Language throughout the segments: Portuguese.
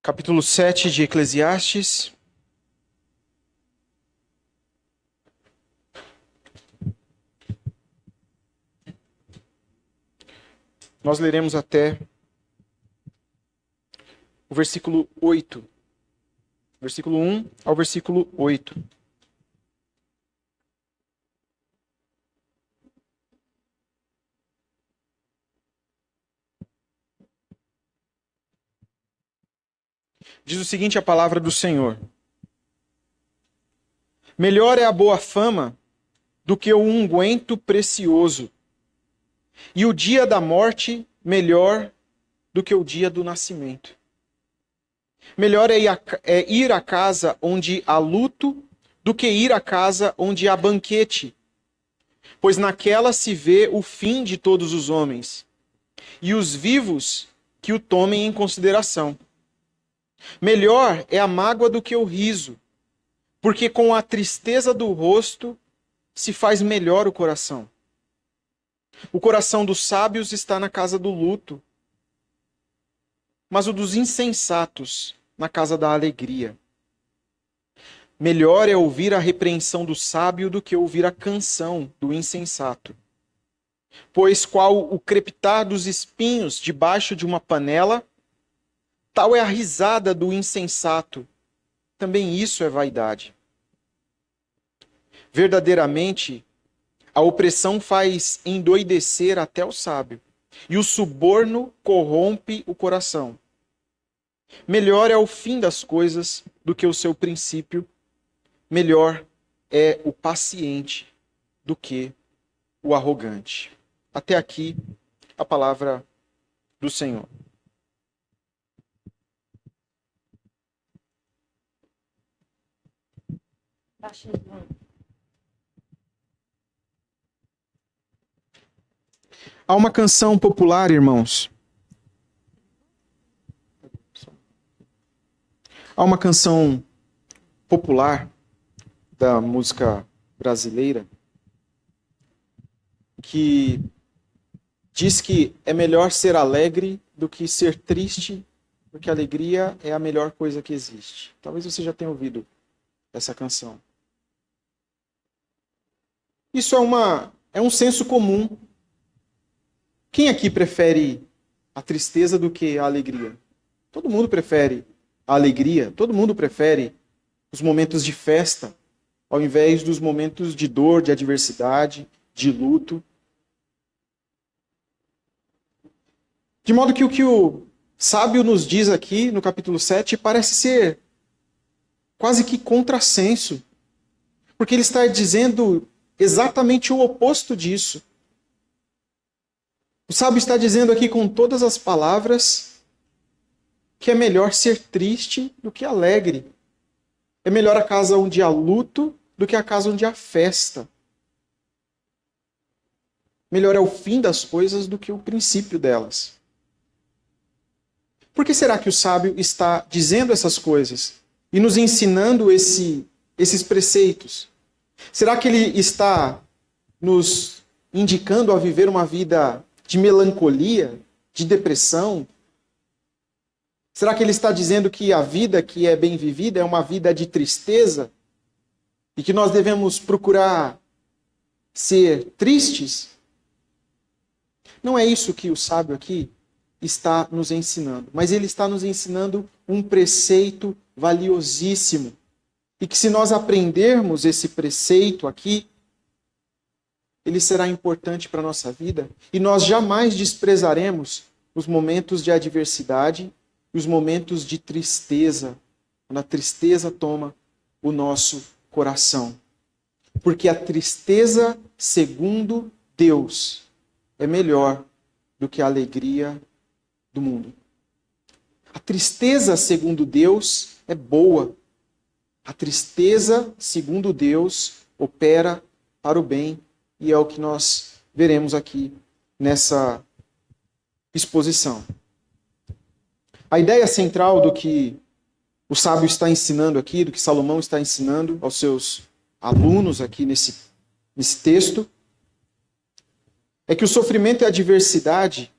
Capítulo 7 de Eclesiastes. Nós leremos até o versículo 8. Versículo 1 ao versículo 8. Diz o seguinte a palavra do Senhor: Melhor é a boa fama do que o unguento precioso, e o dia da morte melhor do que o dia do nascimento. Melhor é ir à casa onde há luto do que ir à casa onde há banquete, pois naquela se vê o fim de todos os homens, e os vivos que o tomem em consideração. Melhor é a mágoa do que o riso, porque com a tristeza do rosto se faz melhor o coração. O coração dos sábios está na casa do luto, mas o dos insensatos na casa da alegria. Melhor é ouvir a repreensão do sábio do que ouvir a canção do insensato. Pois qual o crepitar dos espinhos debaixo de uma panela, tal é a risada do insensato. Também isso é vaidade. Verdadeiramente, a opressão faz endoidecer até o sábio, e o suborno corrompe o coração. Melhor é o fim das coisas do que o seu princípio. Melhor é o paciente do que o arrogante. Até aqui a palavra do Senhor. Há uma canção popular, irmãos. Há uma canção popular da música brasileira que diz que é melhor ser alegre do que ser triste, porque a alegria é a melhor coisa que existe. Talvez você já tenha ouvido essa canção. Isso é um senso comum. Quem aqui prefere a tristeza do que a alegria? Todo mundo prefere a alegria, todo mundo prefere os momentos de festa, ao invés dos momentos de dor, de adversidade, de luto. De modo que o que o sábio nos diz aqui no capítulo 7 parece ser quase que contrassenso, porque ele está dizendo exatamente o oposto disso. O sábio está dizendo aqui com todas as palavras que é melhor ser triste do que alegre. É melhor a casa onde há luto do que a casa onde há festa. Melhor é o fim das coisas do que o princípio delas. Por que será que o sábio está dizendo essas coisas e nos ensinando esses preceitos? Será que ele está nos indicando a viver uma vida de melancolia, de depressão? Será que ele está dizendo que a vida que é bem vivida é uma vida de tristeza? E que nós devemos procurar ser tristes? Não é isso que o sábio aqui está nos ensinando. Mas ele está nos ensinando um preceito valiosíssimo. E que se nós aprendermos esse preceito aqui, ele será importante para a nossa vida. E nós jamais desprezaremos os momentos de adversidade e os momentos de tristeza, quando a tristeza toma o nosso coração. Porque a tristeza, segundo Deus, é melhor do que a alegria do mundo. A tristeza, segundo Deus, é boa. A tristeza, segundo Deus, opera para o bem, e é o que nós veremos aqui nessa exposição. A ideia central do que o sábio está ensinando aqui, do que Salomão está ensinando aos seus alunos aqui nesse texto, é que o sofrimento e a adversidade,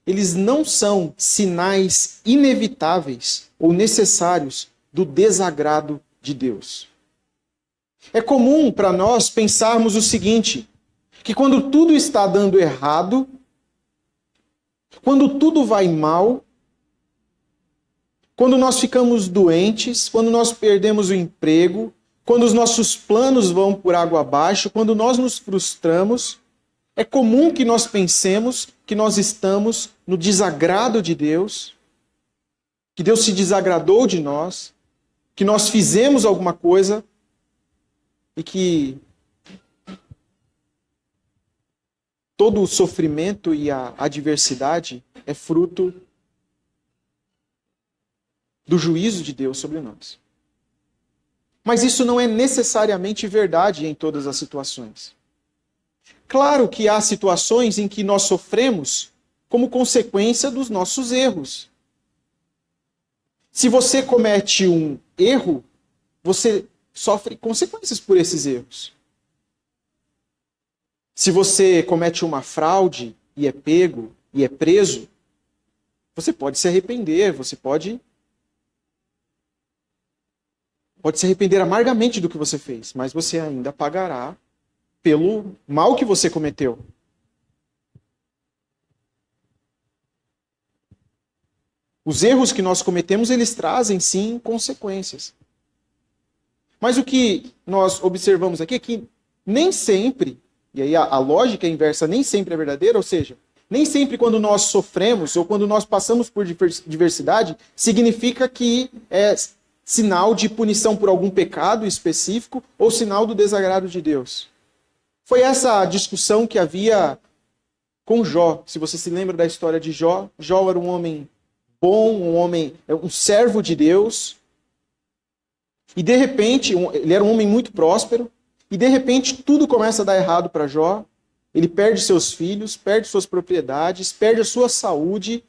eles não são sinais inevitáveis ou necessários do desagrado de Deus. É comum para nós pensarmos o seguinte, que quando tudo está dando errado, quando tudo vai mal, quando nós ficamos doentes, quando nós perdemos o emprego, quando os nossos planos vão por água abaixo, quando nós nos frustramos, é comum que nós pensemos que nós estamos no desagrado de Deus, que Deus se desagradou de nós, que nós fizemos alguma coisa e que todo o sofrimento e a adversidade é fruto do juízo de Deus sobre nós. Mas isso não é necessariamente verdade em todas as situações. Claro que há situações em que nós sofremos como consequência dos nossos erros. Se você comete um erro, você sofre consequências por esses erros. Se você comete uma fraude e é pego e é preso, você pode se arrepender, você pode se arrepender amargamente do que você fez, mas você ainda pagará pelo mal que você cometeu. Os erros que nós cometemos, eles trazem, sim, consequências. Mas o que nós observamos aqui é que nem sempre, e aí a lógica inversa nem sempre é verdadeira, ou seja, nem sempre quando nós sofremos ou quando nós passamos por diversidade, significa que é sinal de punição por algum pecado específico ou sinal do desagrado de Deus. Foi essa a discussão que havia com Jó. Se você se lembra da história de Jó, Jó era um homem bom, um servo de Deus. E de repente, ele era um homem muito próspero, e de repente tudo começa a dar errado para Jó. Ele perde seus filhos, perde suas propriedades, perde a sua saúde,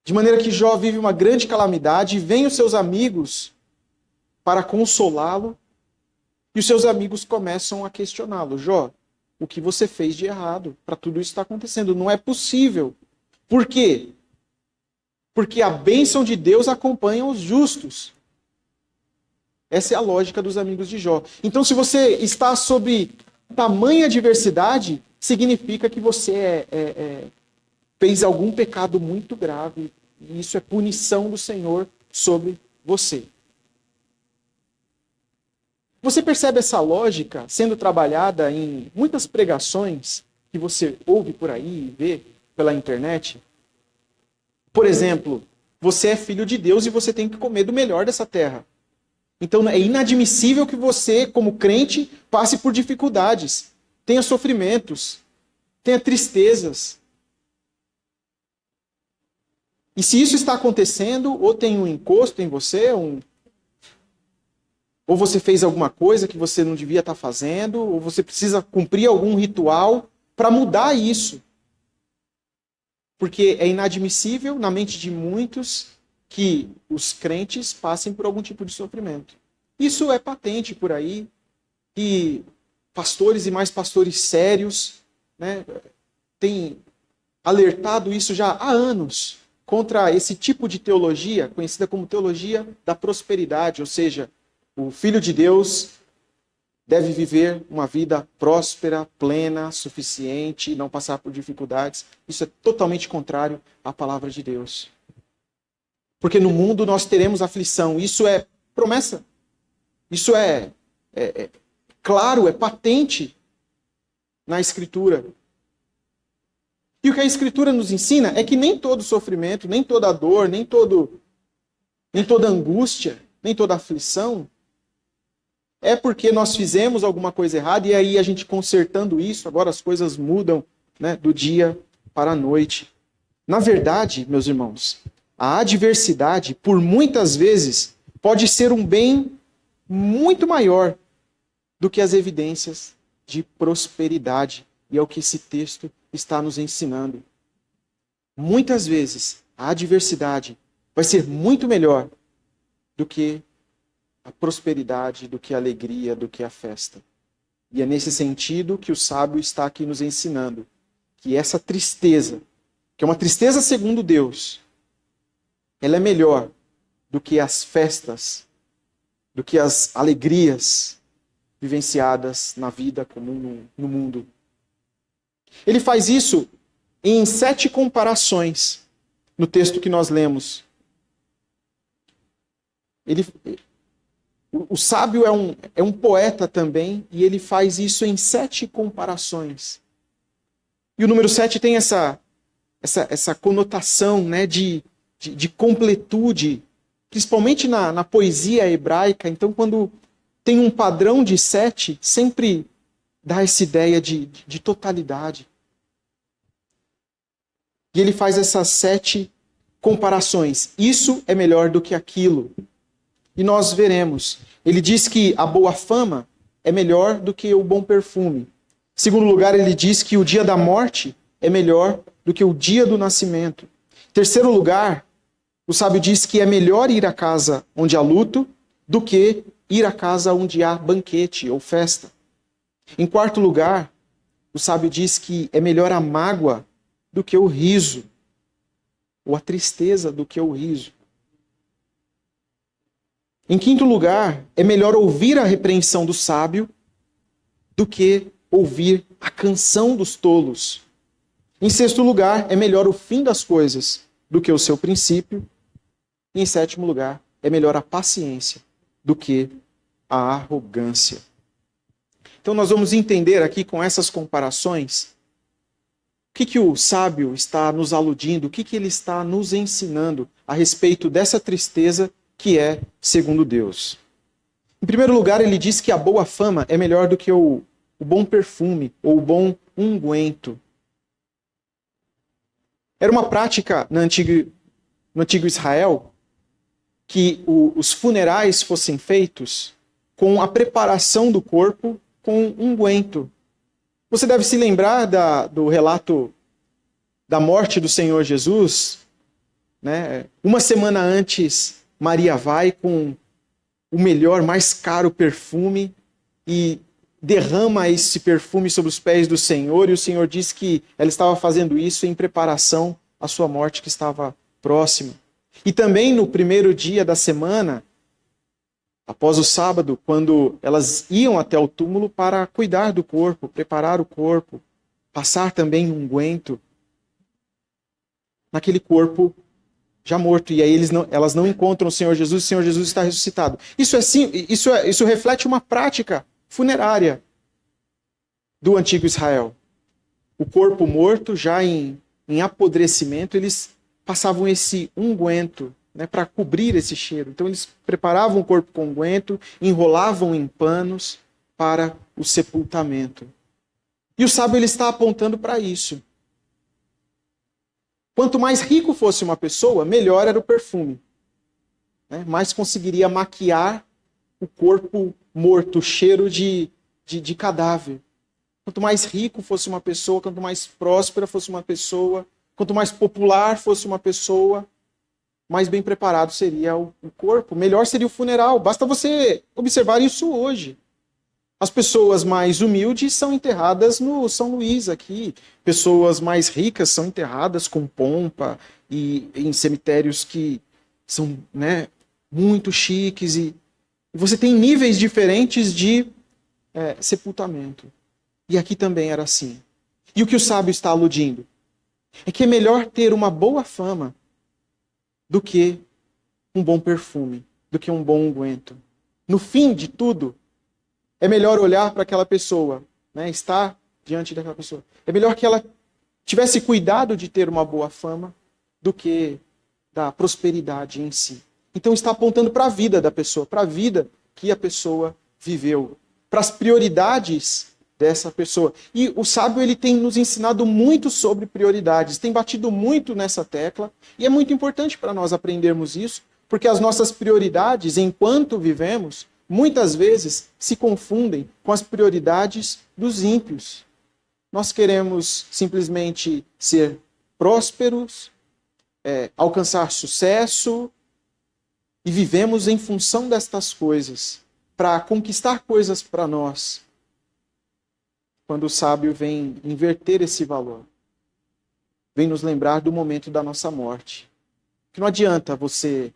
de maneira que Jó vive uma grande calamidade, e vêm os seus amigos para consolá-lo, e os seus amigos começam a questioná-lo. Jó, o que você fez de errado para tudo isso estar acontecendo? Não é possível. Por quê? Porque a bênção de Deus acompanha os justos. Essa é a lógica dos amigos de Jó. Então, se você está sob tamanha adversidade, significa que você fez algum pecado muito grave. E isso é punição do Senhor sobre você. Você percebe essa lógica sendo trabalhada em muitas pregações que você ouve por aí e vê pela internet? Por exemplo, você é filho de Deus e você tem que comer do melhor dessa terra. Então é inadmissível que você, como crente, passe por dificuldades, tenha sofrimentos, tenha tristezas. E se isso está acontecendo, ou tem um encosto em você, ou você fez alguma coisa que você não devia estar fazendo, ou você precisa cumprir algum ritual para mudar isso. Porque é inadmissível na mente de muitos que os crentes passem por algum tipo de sofrimento. Isso é patente por aí, e pastores e mais pastores sérios, né, têm alertado isso já há anos contra esse tipo de teologia, conhecida como teologia da prosperidade, ou seja, o Filho de Deus deve viver uma vida próspera, plena, suficiente, e não passar por dificuldades. Isso é totalmente contrário à palavra de Deus. Porque no mundo nós teremos aflição. Isso é promessa. Isso é claro, é patente na Escritura. E o que a Escritura nos ensina é que nem todo sofrimento, nem toda dor, nem toda angústia, nem toda aflição é porque nós fizemos alguma coisa errada e aí a gente consertando isso, agora as coisas mudam, né, do dia para a noite. Na verdade, meus irmãos, a adversidade, por muitas vezes, pode ser um bem muito maior do que as evidências de prosperidade. E é o que esse texto está nos ensinando. Muitas vezes, a adversidade vai ser muito melhor do que a prosperidade, do que a alegria, do que a festa. E é nesse sentido que o sábio está aqui nos ensinando que essa tristeza que é uma tristeza segundo Deus, ela é melhor do que as festas, do que as alegrias vivenciadas na vida comum no mundo. Ele faz isso em 7 comparações no texto que nós lemos. O sábio é um poeta também, e ele faz isso em 7 comparações. E o número 7 tem essa conotação, né, de completude, principalmente na poesia hebraica. Então, quando tem um padrão de 7, sempre dá essa ideia de totalidade. E ele faz essas 7 comparações. Isso é melhor do que aquilo. E nós veremos. Ele diz que a boa fama é melhor do que o bom perfume. Em segundo lugar, ele diz que o dia da morte é melhor do que o dia do nascimento. Em terceiro lugar, o sábio diz que é melhor ir à casa onde há luto do que ir à casa onde há banquete ou festa. Em quarto lugar, o sábio diz que é melhor a mágoa do que o riso, ou a tristeza do que o riso. Em quinto lugar, é melhor ouvir a repreensão do sábio do que ouvir a canção dos tolos. Em sexto lugar, é melhor o fim das coisas do que o seu princípio. E em sétimo lugar, é melhor a paciência do que a arrogância. Então nós vamos entender aqui com essas comparações o que o sábio está nos aludindo, o que ele está nos ensinando a respeito dessa tristeza que é segundo Deus. Em primeiro lugar, ele diz que a boa fama é melhor do que o bom perfume ou o bom unguento. Era uma prática no antigo Israel que os funerais fossem feitos com a preparação do corpo com unguento. Você deve se lembrar do relato da morte do Senhor Jesus, né? Uma semana antes, Maria vai com o melhor, mais caro perfume e derrama esse perfume sobre os pés do Senhor, e o Senhor diz que ela estava fazendo isso em preparação à sua morte que estava próxima. E também no primeiro dia da semana, após o sábado, quando elas iam até o túmulo para cuidar do corpo, preparar o corpo, passar também um unguento naquele corpo já morto. E aí elas não encontram o Senhor Jesus está ressuscitado. Isso reflete uma prática funerária do antigo Israel. O corpo morto, já em apodrecimento, eles passavam esse unguento, né, para cobrir esse cheiro. Então eles preparavam o corpo com unguento, enrolavam em panos para o sepultamento. E o sábio ele está apontando para isso. Quanto mais rico fosse uma pessoa, melhor era o perfume, né? Mais conseguiria maquiar o corpo morto, o cheiro de cadáver. Quanto mais rico fosse uma pessoa, quanto mais próspera fosse uma pessoa, quanto mais popular fosse uma pessoa, mais bem preparado seria o corpo, melhor seria o funeral. Basta você observar isso hoje. As pessoas mais humildes são enterradas no São Luís aqui. Pessoas mais ricas são enterradas com pompa e em cemitérios que são, né, muito chiques. E você tem níveis diferentes de sepultamento. E aqui também era assim. E o que o sábio está aludindo? É que é melhor ter uma boa fama do que um bom perfume, do que um bom unguento. No fim de tudo, é melhor olhar para aquela pessoa, né, estar diante daquela pessoa. É melhor que ela tivesse cuidado de ter uma boa fama do que da prosperidade em si. Então está apontando para a vida da pessoa, para a vida que a pessoa viveu, para as prioridades dessa pessoa. E o sábio ele tem nos ensinado muito sobre prioridades, tem batido muito nessa tecla, e é muito importante para nós aprendermos isso, porque as nossas prioridades, enquanto vivemos, muitas vezes se confundem com as prioridades dos ímpios. Nós queremos simplesmente ser prósperos, alcançar sucesso, e vivemos em função destas coisas, para conquistar coisas para nós, quando o sábio vem inverter esse valor. vem nos lembrar do momento da nossa morte. Que não adianta você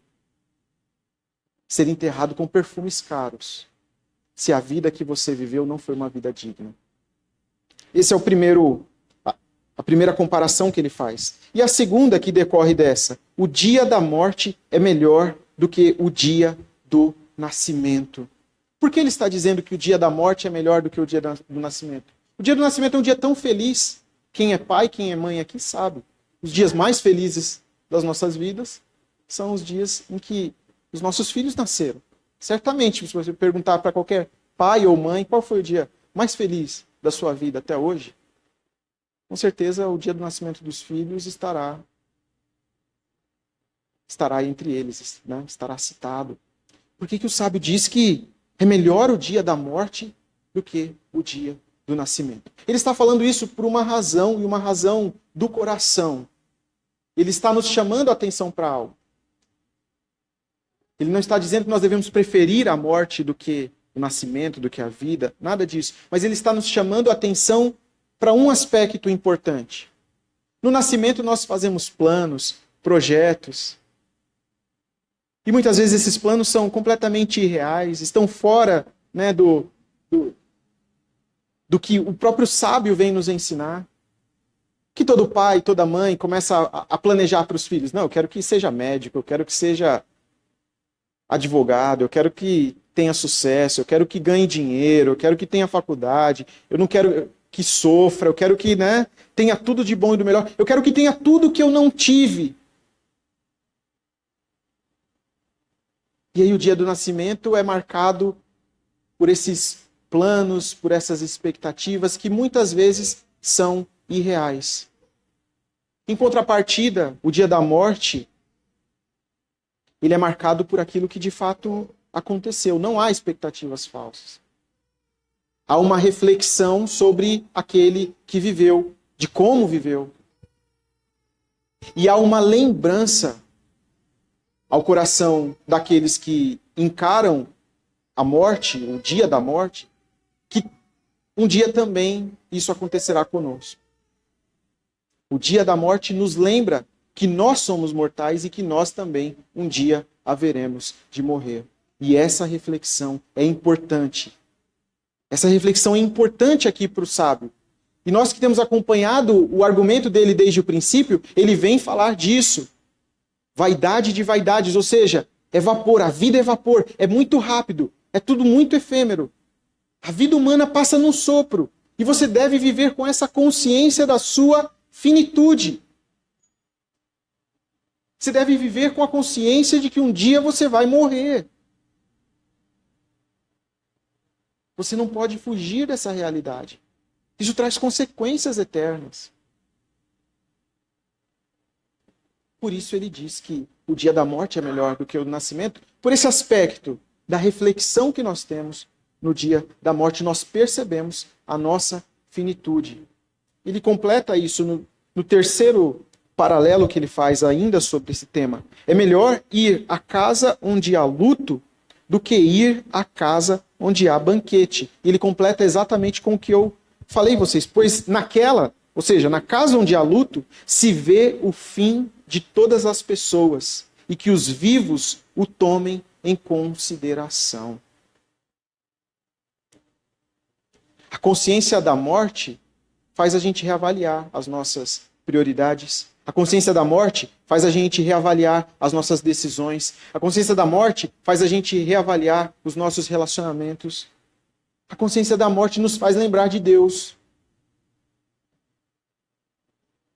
ser enterrado com perfumes caros, se a vida que você viveu não foi uma vida digna. Esse é a primeira comparação que ele faz. E a segunda que decorre dessa: o dia da morte é melhor do que o dia do nascimento. Por que ele está dizendo que o dia da morte é melhor do que o dia do nascimento? O dia do nascimento é um dia tão feliz. Quem é pai, quem é mãe aqui sabe. Os dias mais felizes das nossas vidas são os dias em que os nossos filhos nasceram. Certamente, se você perguntar para qualquer pai ou mãe qual foi o dia mais feliz da sua vida até hoje, com certeza o dia do nascimento dos filhos estará entre eles, né? Estará citado. Por que o sábio diz que é melhor o dia da morte do que o dia do nascimento? Ele está falando isso por uma razão, e uma razão do coração. Ele está nos chamando a atenção para algo. Ele não está dizendo que nós devemos preferir a morte do que o nascimento, do que a vida, nada disso. Mas ele está nos chamando a atenção para um aspecto importante. No nascimento nós fazemos planos, projetos. E muitas vezes esses planos são completamente irreais, estão fora, né, do que o próprio sábio vem nos ensinar. Que todo pai, toda mãe começa a planejar para os filhos. Não, eu quero que seja médico, eu quero que seja advogado, eu quero que tenha sucesso, eu quero que ganhe dinheiro, eu quero que tenha faculdade, eu não quero que sofra, eu quero que, né, tenha tudo de bom e do melhor, eu quero que tenha tudo que eu não tive. E aí o dia do nascimento é marcado por esses planos, por essas expectativas que muitas vezes são irreais. Em contrapartida, o dia da morte, ele é marcado por aquilo que de fato aconteceu. Não há expectativas falsas. Há uma reflexão sobre aquele que viveu, de como viveu. E há uma lembrança ao coração daqueles que encaram a morte, o dia da morte, que um dia também isso acontecerá conosco. O dia da morte nos lembra que nós somos mortais e que nós também um dia haveremos de morrer. E essa reflexão é importante. Essa reflexão é importante aqui para o sábio. E nós que temos acompanhado o argumento dele desde o princípio, ele vem falar disso. Vaidade de vaidades, ou seja, é vapor, a vida é vapor, é muito rápido, é tudo muito efêmero. A vida humana passa num sopro. E você deve viver com essa consciência da sua finitude. Você deve viver com a consciência de que um dia você vai morrer. Você não pode fugir dessa realidade. Isso traz consequências eternas. Por isso ele diz que o dia da morte é melhor do que o nascimento. Por esse aspecto da reflexão que nós temos no dia da morte, nós percebemos a nossa finitude. Ele completa isso no terceiro paralelo que ele faz ainda sobre esse tema. É melhor ir à casa onde há luto do que ir à casa onde há banquete. Ele completa exatamente com o que eu falei a vocês. Pois naquela, ou seja, na casa onde há luto, se vê o fim de todas as pessoas e que os vivos o tomem em consideração. A consciência da morte faz a gente reavaliar as nossas prioridades. A consciência da morte faz a gente reavaliar as nossas decisões. A consciência da morte faz a gente reavaliar os nossos relacionamentos. A consciência da morte nos faz lembrar de Deus.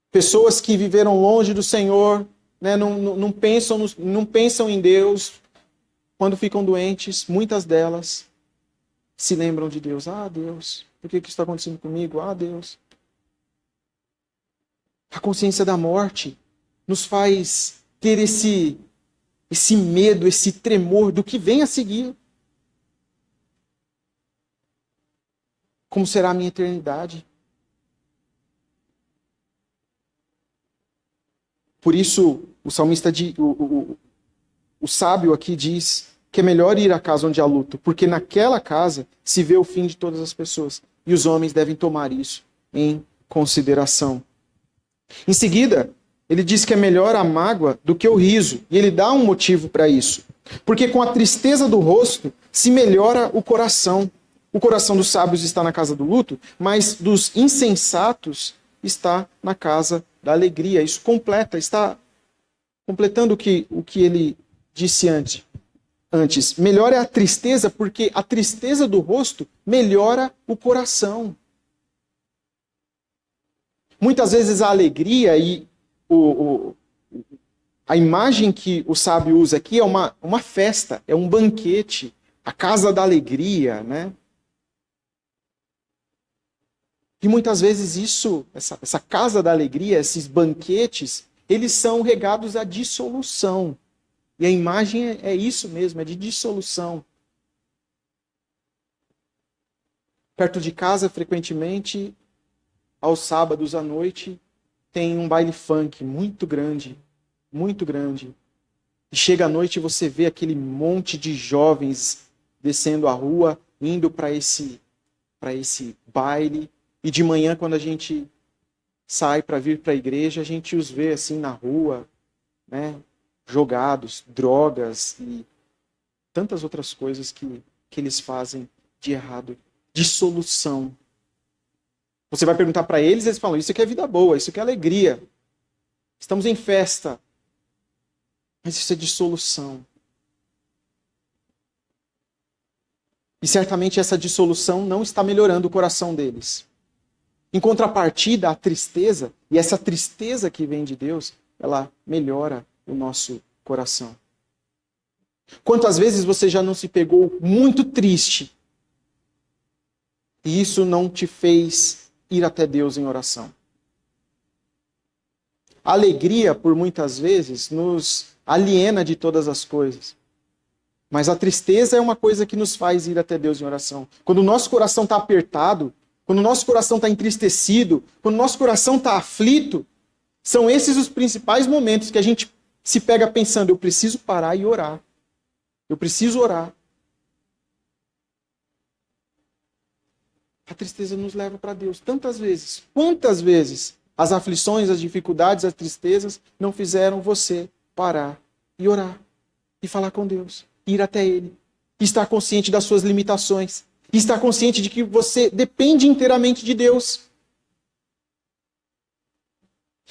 Pessoas que viveram longe do Senhor, né, não pensam em Deus. Quando ficam doentes, muitas delas se lembram de Deus. Ah, Deus, por que isso está acontecendo comigo? Ah, Deus. A consciência da morte nos faz ter esse medo, esse tremor do que vem a seguir. Como será a minha eternidade? Por isso, o salmista, o sábio aqui diz que é melhor ir à casa onde há luto, porque naquela casa se vê o fim de todas as pessoas. E os homens devem tomar isso em consideração. Em seguida, ele diz que é melhor a mágoa do que o riso. E ele dá um motivo para isso. Porque com a tristeza do rosto se melhora o coração. O coração dos sábios está na casa do luto, mas dos insensatos está na casa da alegria. Isso está completando o que ele disse antes. Melhor é a tristeza, porque a tristeza do rosto melhora o coração. Muitas vezes a alegria e a imagem que o sábio usa aqui é uma festa, é um banquete, a casa da alegria, né? E muitas vezes essa casa da alegria, esses banquetes, eles são regados à dissolução. E a imagem é isso mesmo, é de dissolução. Perto de casa, frequentemente, aos sábados à noite, tem um baile funk muito grande, muito grande. E chega à noite e você vê aquele monte de jovens descendo a rua, indo para esse baile. E de manhã, quando a gente sai para vir para a igreja, a gente os vê assim na rua, né, jogados, drogas e tantas outras coisas que eles fazem de errado. Dissolução. Você vai perguntar para eles, eles falam, isso aqui é vida boa, isso aqui é alegria. Estamos em festa. Mas isso é dissolução. E certamente essa dissolução não está melhorando o coração deles. Em contrapartida, a tristeza, e essa tristeza que vem de Deus, ela melhora o nosso coração. Quantas vezes você já não se pegou muito triste e isso não te fez ir até Deus em oração? A alegria, por muitas vezes, nos aliena de todas as coisas. Mas a tristeza é uma coisa que nos faz ir até Deus em oração. Quando o nosso coração está apertado, quando o nosso coração está entristecido, quando o nosso coração está aflito, são esses os principais momentos que a gente se pega pensando, eu preciso parar e orar. Eu preciso orar. A tristeza nos leva para Deus tantas vezes. Quantas vezes as aflições, as dificuldades, as tristezas não fizeram você parar e orar e falar com Deus, ir até Ele, e estar consciente das suas limitações, e estar consciente de que você depende inteiramente de Deus.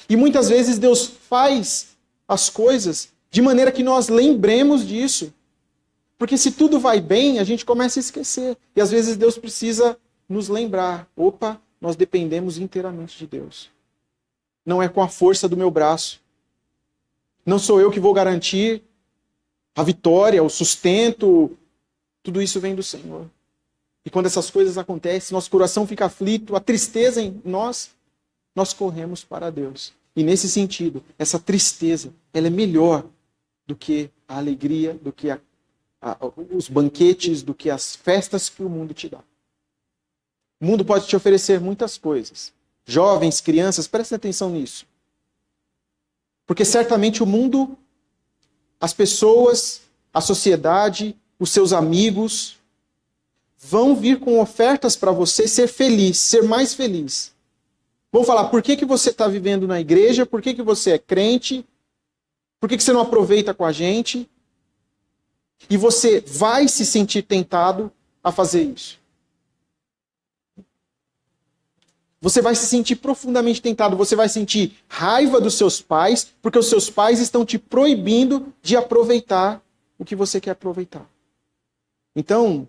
E muitas vezes Deus faz as coisas de maneira que nós lembremos disso. Porque se tudo vai bem, a gente começa a esquecer. E às vezes Deus precisa nos lembrar. Opa, nós dependemos inteiramente de Deus. Não é com a força do meu braço. Não sou eu que vou garantir a vitória, o sustento. Tudo isso vem do Senhor. E quando essas coisas acontecem, nosso coração fica aflito, a tristeza em nós corremos para Deus. E nesse sentido, essa tristeza, ela é melhor do que a alegria, do que os banquetes, do que as festas que o mundo te dá. O mundo pode te oferecer muitas coisas. Jovens, crianças, prestem atenção nisso. Porque certamente o mundo, as pessoas, a sociedade, os seus amigos, vão vir com ofertas para você ser feliz, ser mais feliz. Vão falar, por que você está vivendo na igreja? Por que você é crente? Por que você não aproveita com a gente? E você vai se sentir tentado a fazer isso. Você vai se sentir profundamente tentado, você vai sentir raiva dos seus pais, porque os seus pais estão te proibindo de aproveitar o que você quer aproveitar. Então,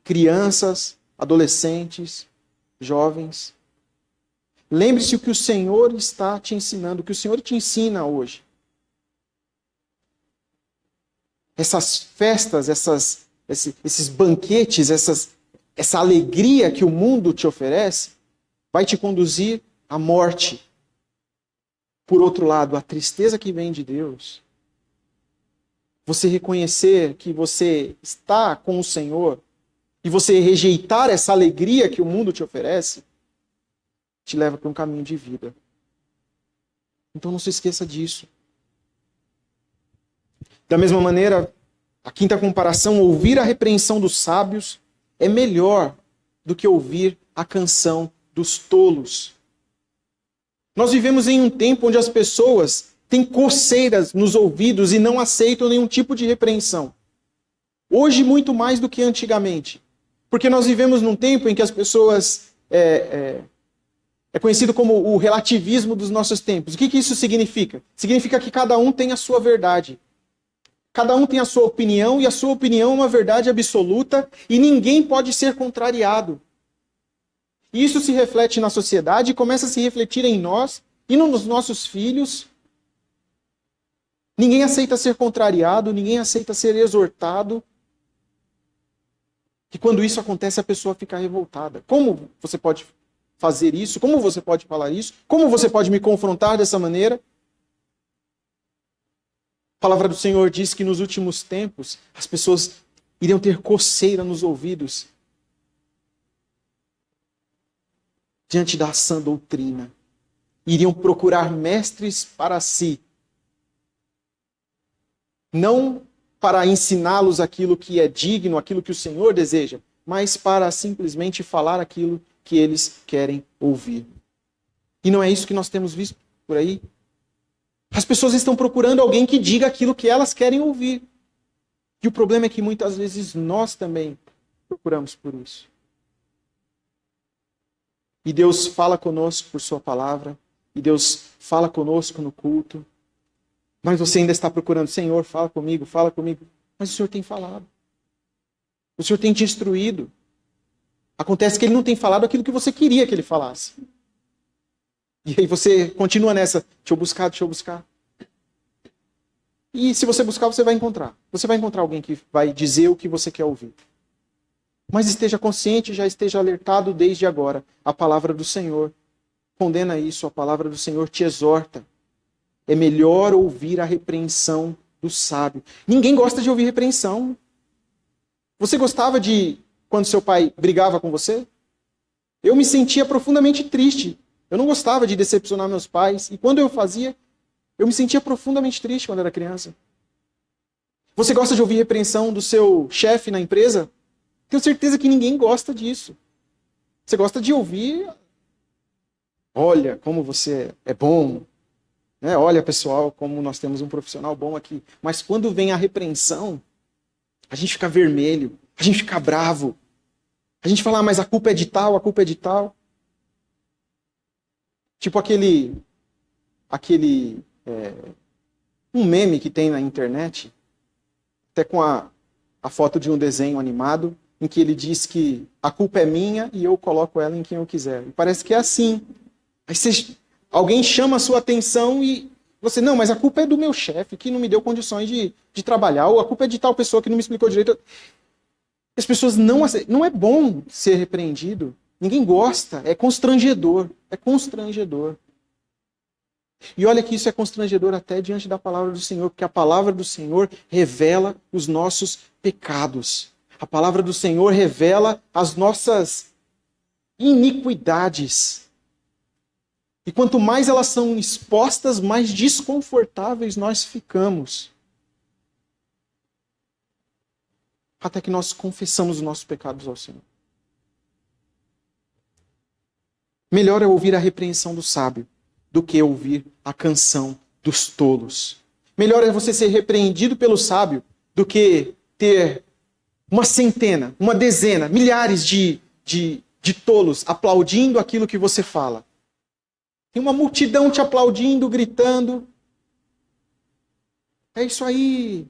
crianças, adolescentes, jovens, lembre-se o que o Senhor está te ensinando, o que o Senhor te ensina hoje. Essas festas, esses banquetes, essa alegria que o mundo te oferece, vai te conduzir à morte. Por outro lado, a tristeza que vem de Deus, você reconhecer que você está com o Senhor e você rejeitar essa alegria que o mundo te oferece, te leva para um caminho de vida. Então não se esqueça disso. Da mesma maneira, a quinta comparação, ouvir a repreensão dos sábios é melhor do que ouvir a canção dos tolos. Nós vivemos em um tempo onde as pessoas têm coceiras nos ouvidos e não aceitam nenhum tipo de repreensão. Hoje, muito mais do que antigamente. Porque nós vivemos num tempo em que as pessoas... É conhecido como o relativismo dos nossos tempos. O que isso significa? Significa que cada um tem a sua verdade. Cada um tem a sua opinião, e a sua opinião é uma verdade absoluta, e ninguém pode ser contrariado. E isso se reflete na sociedade e começa a se refletir em nós e nos nossos filhos. Ninguém aceita ser contrariado, ninguém aceita ser exortado. E quando isso acontece, a pessoa fica revoltada. Como você pode fazer isso? Como você pode falar isso? Como você pode me confrontar dessa maneira? A palavra do Senhor diz que nos últimos tempos as pessoas iriam ter coceira nos ouvidos diante da sã doutrina. Iriam procurar mestres para si. Não para ensiná-los aquilo que é digno, aquilo que o Senhor deseja, mas para simplesmente falar aquilo que eles querem ouvir. E não é isso que nós temos visto por aí? As pessoas estão procurando alguém que diga aquilo que elas querem ouvir. E o problema é que muitas vezes nós também procuramos por isso. E Deus fala conosco por sua palavra, e Deus fala conosco no culto. Mas você ainda está procurando, Senhor, fala comigo, fala comigo. Mas o Senhor tem falado. O Senhor tem te instruído. Acontece que Ele não tem falado aquilo que você queria que Ele falasse. E aí você continua nessa, deixa eu buscar, deixa eu buscar. E se você buscar, você vai encontrar. Você vai encontrar alguém que vai dizer o que você quer ouvir. Mas esteja consciente, já esteja alertado desde agora. A palavra do Senhor condena isso, a palavra do Senhor te exorta. É melhor ouvir a repreensão do sábio. Ninguém gosta de ouvir repreensão. Você gostava de quando seu pai brigava com você? Eu me sentia profundamente triste. Eu não gostava de decepcionar meus pais. E quando eu fazia, eu me sentia profundamente triste quando era criança. Você gosta de ouvir repreensão do seu chefe na empresa? Tenho certeza que ninguém gosta disso. Você gosta de ouvir... Olha, como você é bom. Né? Olha, pessoal, como nós temos um profissional bom aqui. Mas quando vem a repreensão, a gente fica vermelho, a gente fica bravo. A gente fala, mas a culpa é de tal, a culpa é de tal. Tipo um meme que tem na internet, até com a foto de um desenho animado, em que ele diz que a culpa é minha e eu coloco ela em quem eu quiser. E parece que é assim. Aí alguém chama a sua atenção e você, não, mas a culpa é do meu chefe, que não me deu condições de trabalhar, ou a culpa é de tal pessoa que não me explicou direito. As pessoas não aceitam. Não é bom ser repreendido. Ninguém gosta, é constrangedor. É constrangedor. E olha que isso é constrangedor até diante da palavra do Senhor, porque a palavra do Senhor revela os nossos pecados. A palavra do Senhor revela as nossas iniquidades. E quanto mais elas são expostas, mais desconfortáveis nós ficamos. Até que nós confessamos os nossos pecados ao Senhor. Melhor é ouvir a repreensão do sábio do que ouvir a canção dos tolos. Melhor é você ser repreendido pelo sábio do que ter uma centena, uma dezena, milhares de tolos aplaudindo aquilo que você fala. Tem uma multidão te aplaudindo, gritando. É isso aí.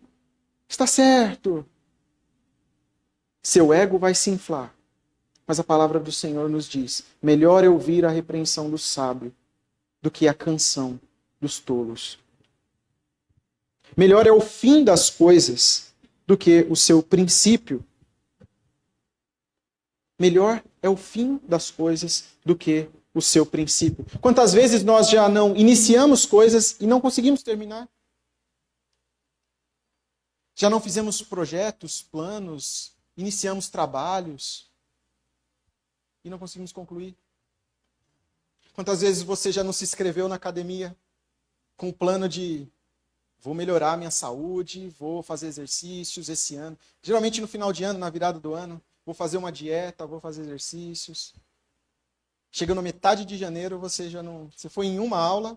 Está certo. Seu ego vai se inflar. Mas a palavra do Senhor nos diz, melhor é ouvir a repreensão do sábio do que a canção dos tolos. Melhor é o fim das coisas do que o seu princípio. Melhor é o fim das coisas do que o seu princípio. Quantas vezes nós já não iniciamos coisas e não conseguimos terminar? Já não fizemos projetos, planos, iniciamos trabalhos e não conseguimos concluir? Quantas vezes você já não se inscreveu na academia com o plano de vou melhorar a minha saúde, vou fazer exercícios esse ano. Geralmente no final de ano, na virada do ano, vou fazer uma dieta, vou fazer exercícios. Chegando na metade de janeiro, você já não... Você foi em uma aula,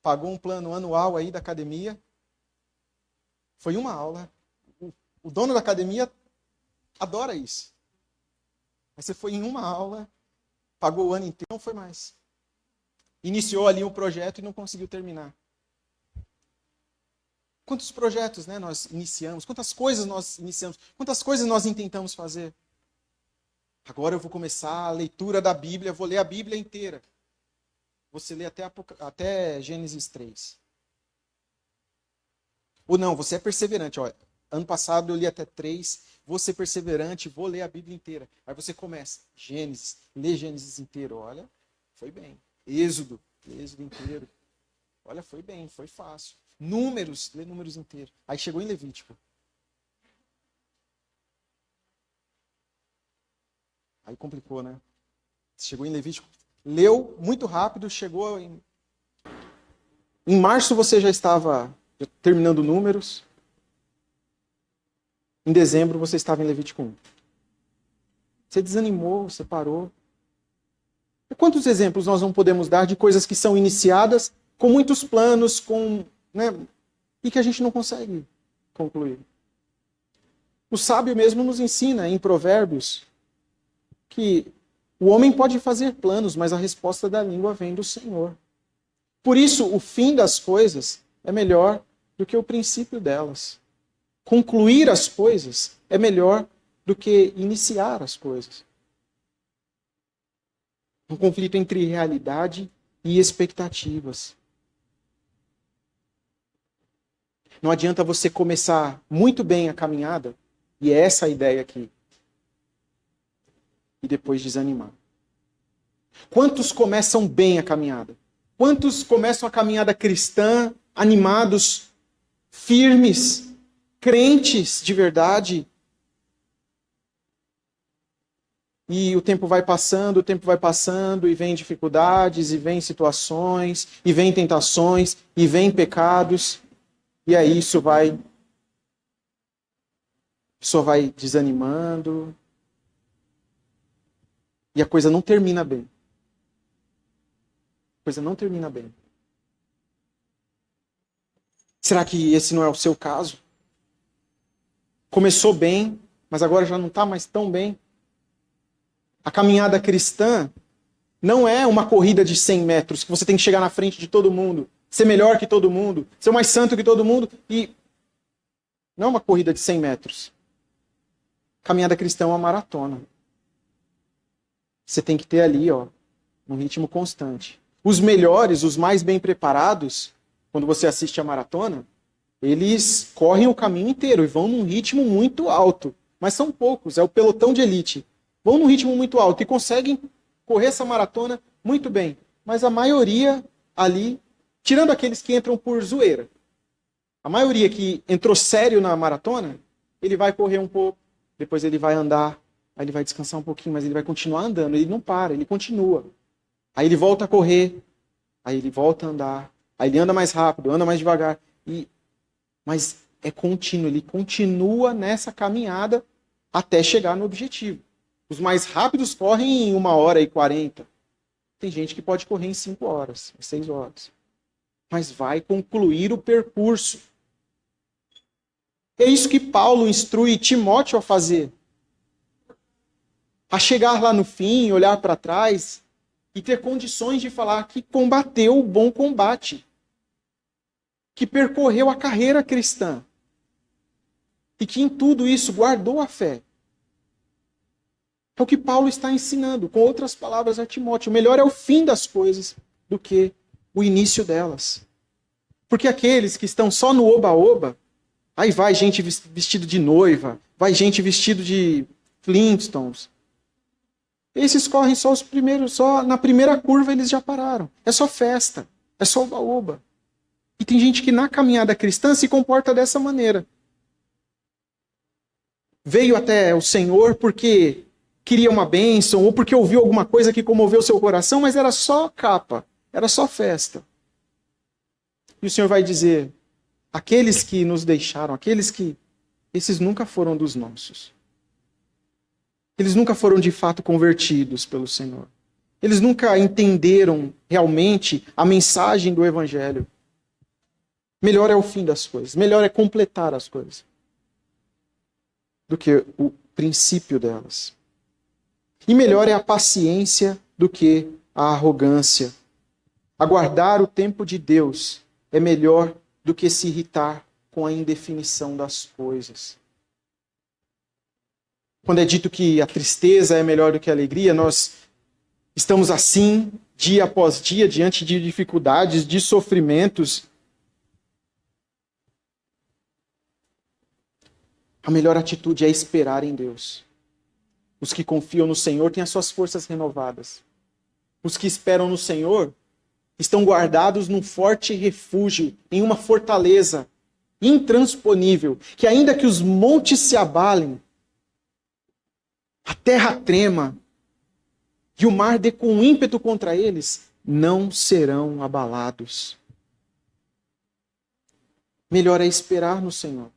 pagou um plano anual aí da academia, foi uma aula. O dono da academia adora isso. Mas você foi em uma aula, pagou o ano inteiro, não foi mais. Iniciou ali um projeto e não conseguiu terminar. Quantos projetos, né, nós iniciamos? Quantas coisas nós iniciamos? Quantas coisas nós intentamos fazer? Agora eu vou começar a leitura da Bíblia, vou ler a Bíblia inteira. Você lê até Gênesis 3. Ou não, você é perseverante. Ó, ano passado eu li até 3, vou ser perseverante, vou ler a Bíblia inteira. Aí você começa, Gênesis, lê Gênesis inteiro. Olha, foi bem. Êxodo inteiro. Olha, foi bem, foi fácil. Números, lê Números inteiro. Aí chegou em Levítico. Aí complicou, né? Chegou em Levítico, leu muito rápido, chegou em... Em março você já estava terminando Números. Em dezembro você estava em Levítico 1. Você desanimou, você parou. E quantos exemplos nós não podemos dar de coisas que são iniciadas com muitos planos, né, e que a gente não consegue concluir? O sábio mesmo nos ensina em Provérbios que o homem pode fazer planos, mas a resposta da língua vem do Senhor. Por isso, o fim das coisas é melhor do que o princípio delas. Concluir as coisas é melhor do que iniciar as coisas. Um conflito entre realidade e expectativas. Não adianta você começar muito bem a caminhada, e é essa a ideia aqui, e depois desanimar. Quantos começam bem a caminhada? Quantos começam a caminhada cristã, animados, firmes, crentes de verdade? E o tempo vai passando, e vem dificuldades, e vem situações, e vem tentações, e vem pecados, e aí isso vai desanimando, e a coisa não termina bem. A coisa não termina bem. Será que esse não é o seu caso? Começou bem, mas agora já não está mais tão bem? A caminhada cristã não é uma corrida de 100 metros, que você tem que chegar na frente de todo mundo, ser melhor que todo mundo, ser mais santo que todo mundo, e não é uma corrida de 100 metros. Caminhada cristã é uma maratona. Você tem que ter ali, ó, um ritmo constante. Os melhores, os mais bem preparados, quando você assiste a maratona, eles correm o caminho inteiro e vão num ritmo muito alto. Mas são poucos, é o pelotão de elite. Vão num ritmo muito alto e conseguem correr essa maratona muito bem. Mas a maioria ali, tirando aqueles que entram por zoeira, a maioria que entrou sério na maratona, ele vai correr um pouco, depois ele vai andar, aí ele vai descansar um pouquinho, mas ele vai continuar andando, ele não para, ele continua. Aí ele volta a correr, aí ele volta a andar, aí ele anda mais rápido, anda mais devagar. Mas é contínuo, ele continua nessa caminhada até chegar no objetivo. Os mais rápidos correm em 1h40. Tem gente que pode correr em 5 horas, em 6 horas. Mas vai concluir o percurso. É isso que Paulo instrui Timóteo a fazer. A chegar lá no fim, olhar para trás e ter condições de falar que combateu o bom combate. Que percorreu a carreira cristã. E que em tudo isso guardou a fé. É o que Paulo está ensinando, com outras palavras, a Timóteo. O melhor é o fim das coisas do que o início delas. Porque aqueles que estão só no oba-oba, aí vai gente vestido de noiva, vai gente vestido de Flintstones. Esses correm só os primeiros, só na primeira curva eles já pararam. É só festa, é só oba-oba. E tem gente que na caminhada cristã se comporta dessa maneira. Veio até o Senhor porque queria uma bênção, ou porque ouviu alguma coisa que comoveu seu coração, mas era só capa, era só festa. E o Senhor vai dizer, aqueles que nos deixaram, esses nunca foram dos nossos. Eles nunca foram de fato convertidos pelo Senhor. Eles nunca entenderam realmente a mensagem do Evangelho. Melhor é o fim das coisas, melhor é completar as coisas do que o princípio delas. E melhor é a paciência do que a arrogância. Aguardar o tempo de Deus é melhor do que se irritar com a indefinição das coisas. Quando é dito que a tristeza é melhor do que a alegria, nós estamos assim, dia após dia, diante de dificuldades, de sofrimentos. A melhor atitude é esperar em Deus. Os que confiam no Senhor têm as suas forças renovadas. Os que esperam no Senhor estão guardados num forte refúgio, em uma fortaleza intransponível, que ainda que os montes se abalem, a terra trema e o mar dê com ímpeto contra eles, não serão abalados. Melhor é esperar no Senhor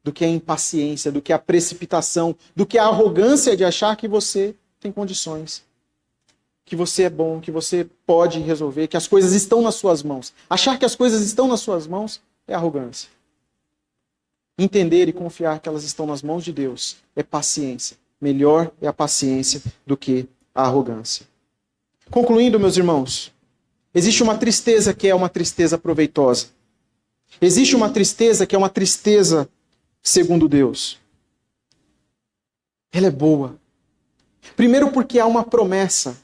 do que a impaciência, do que a precipitação, do que a arrogância de achar que você tem condições, que você é bom, que você pode resolver, que as coisas estão nas suas mãos. Achar que as coisas estão nas suas mãos é arrogância. Entender e confiar que elas estão nas mãos de Deus é paciência. Melhor é a paciência do que a arrogância. Concluindo, meus irmãos, existe uma tristeza que é uma tristeza proveitosa. Existe uma tristeza que é uma tristeza segundo Deus. Ela é boa. Primeiro porque há uma promessa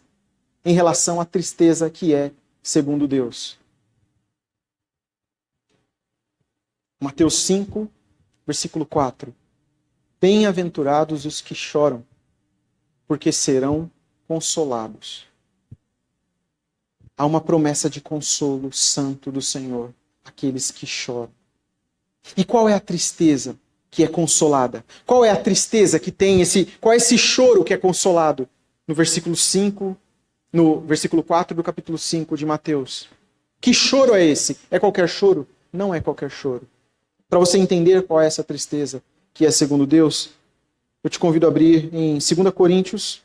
em relação à tristeza que é segundo Deus. Mateus 5, versículo 4. Bem-aventurados os que choram, porque serão consolados. Há uma promessa de consolo santo do Senhor, aqueles que choram. E qual é a tristeza que é consolada? Qual é a tristeza que tem qual é esse choro que é consolado? No versículo 5, no versículo 4 do capítulo 5 de Mateus. Que choro é esse? É qualquer choro? Não é qualquer choro. Para você entender qual é essa tristeza que é segundo Deus, eu te convido a abrir em 2 Coríntios,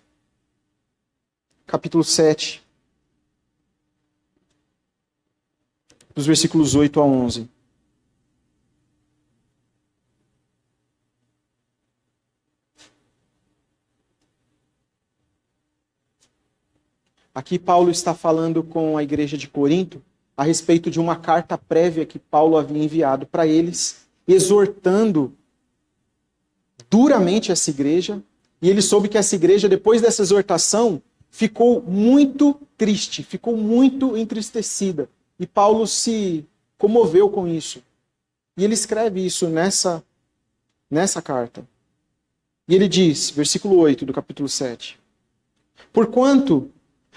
capítulo 7, dos versículos 8 a 11. Aqui Paulo está falando com a igreja de Corinto a respeito de uma carta prévia que Paulo havia enviado para eles, exortando duramente essa igreja, e ele soube que essa igreja, depois dessa exortação, ficou muito triste, ficou muito entristecida. E Paulo se comoveu com isso. E ele escreve isso nessa carta. E ele diz, versículo 8 do capítulo 7, porquanto,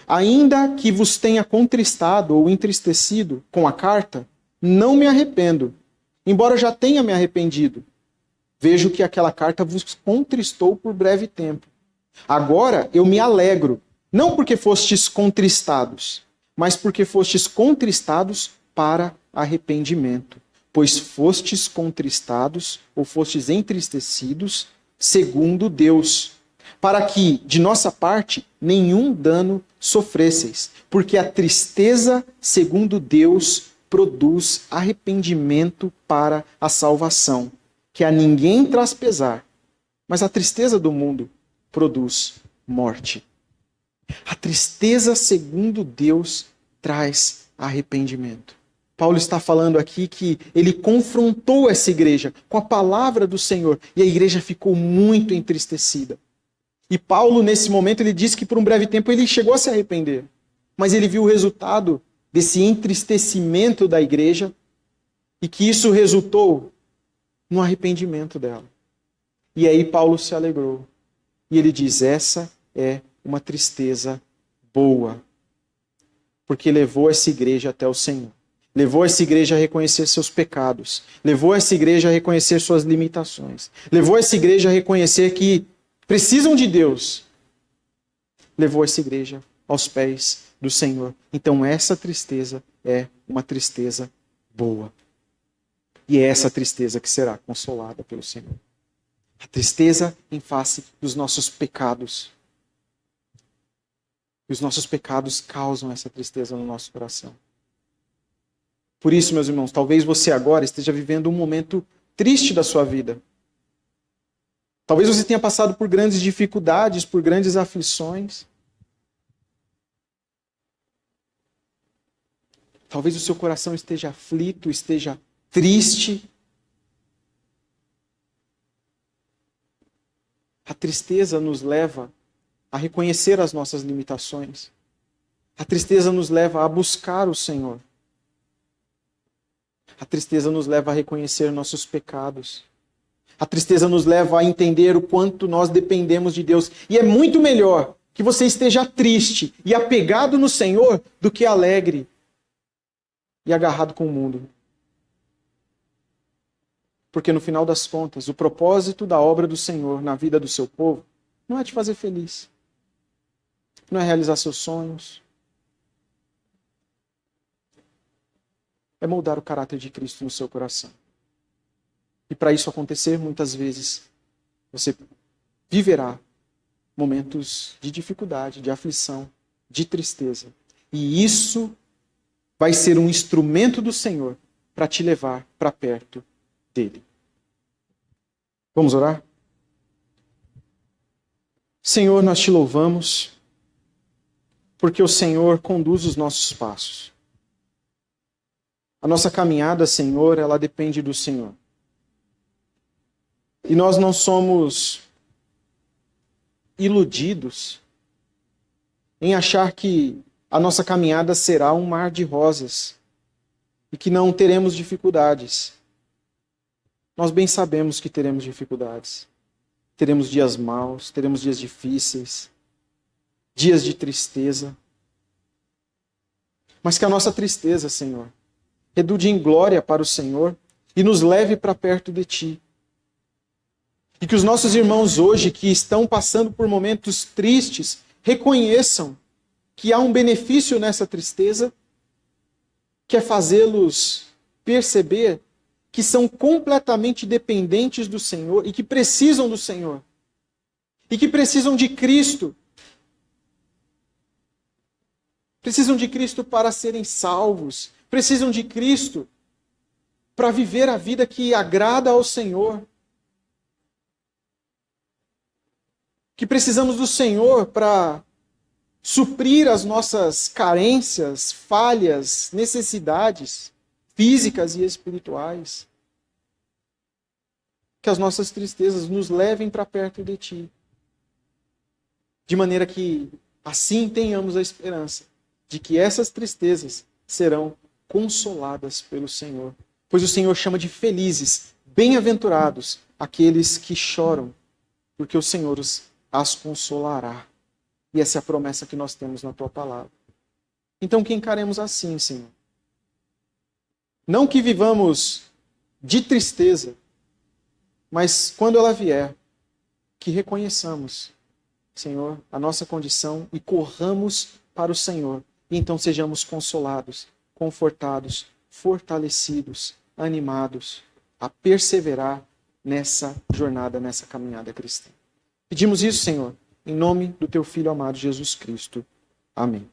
ainda que vos tenha contristado ou entristecido com a carta, não me arrependo, embora já tenha me arrependido. Vejo que aquela carta vos contristou por breve tempo. Agora eu me alegro, não porque fostes contristados, mas porque fostes contristados para arrependimento. Pois fostes contristados, ou fostes entristecidos, segundo Deus, para que, de nossa parte, nenhum dano sofresseis, porque a tristeza, segundo Deus, produz arrependimento para a salvação, que a ninguém traz pesar, mas a tristeza do mundo produz morte. A tristeza, segundo Deus, traz arrependimento. Paulo está falando aqui que ele confrontou essa igreja com a palavra do Senhor, e a igreja ficou muito entristecida. E Paulo, nesse momento, ele disse que por um breve tempo ele chegou a se arrepender. Mas ele viu o resultado desse entristecimento da igreja e que isso resultou no arrependimento dela. E aí Paulo se alegrou. E ele diz, essa é uma tristeza boa. Porque levou essa igreja até o Senhor. Levou essa igreja a reconhecer seus pecados. Levou essa igreja a reconhecer suas limitações. Levou essa igreja a reconhecer que precisam de Deus. Levou essa igreja aos pés do Senhor. Então essa tristeza é uma tristeza boa. E é essa tristeza que será consolada pelo Senhor. A tristeza em face dos nossos pecados. E os nossos pecados causam essa tristeza no nosso coração. Por isso, meus irmãos, talvez você agora esteja vivendo um momento triste da sua vida. Talvez você tenha passado por grandes dificuldades, por grandes aflições. Talvez o seu coração esteja aflito, esteja triste. A tristeza nos leva a reconhecer as nossas limitações. A tristeza nos leva a buscar o Senhor. A tristeza nos leva a reconhecer nossos pecados. A tristeza nos leva a entender o quanto nós dependemos de Deus. E é muito melhor que você esteja triste e apegado no Senhor do que alegre e agarrado com o mundo. Porque no final das contas, o propósito da obra do Senhor na vida do seu povo não é te fazer feliz. Não é realizar seus sonhos. É moldar o caráter de Cristo no seu coração. E para isso acontecer, muitas vezes, você viverá momentos de dificuldade, de aflição, de tristeza. E isso vai ser um instrumento do Senhor para te levar para perto dele. Vamos orar? Senhor, nós te louvamos, porque o Senhor conduz os nossos passos. A nossa caminhada, Senhor, ela depende do Senhor. E nós não somos iludidos em achar que a nossa caminhada será um mar de rosas e que não teremos dificuldades. Nós bem sabemos que teremos dificuldades. Teremos dias maus, teremos dias difíceis, dias de tristeza. Mas que a nossa tristeza, Senhor, redunde em glória para o Senhor e nos leve para perto de Ti. E que os nossos irmãos hoje, que estão passando por momentos tristes, reconheçam que há um benefício nessa tristeza, que é fazê-los perceber que são completamente dependentes do Senhor e que precisam do Senhor. E que precisam de Cristo. Precisam de Cristo para serem salvos. Precisam de Cristo para viver a vida que agrada ao Senhor. Que precisamos do Senhor para suprir as nossas carências, falhas, necessidades físicas e espirituais. Que as nossas tristezas nos levem para perto de Ti. De maneira que assim tenhamos a esperança de que essas tristezas serão consoladas pelo Senhor. Pois o Senhor chama de felizes, bem-aventurados, aqueles que choram, porque o Senhor as consolará. E essa é a promessa que nós temos na Tua palavra. Então que encaremos assim, Senhor. Não que vivamos de tristeza, mas quando ela vier, que reconheçamos, Senhor, a nossa condição e corramos para o Senhor. E então sejamos consolados, confortados, fortalecidos, animados a perseverar nessa jornada, nessa caminhada cristã. Pedimos isso, Senhor, em nome do Teu Filho amado Jesus Cristo. Amém.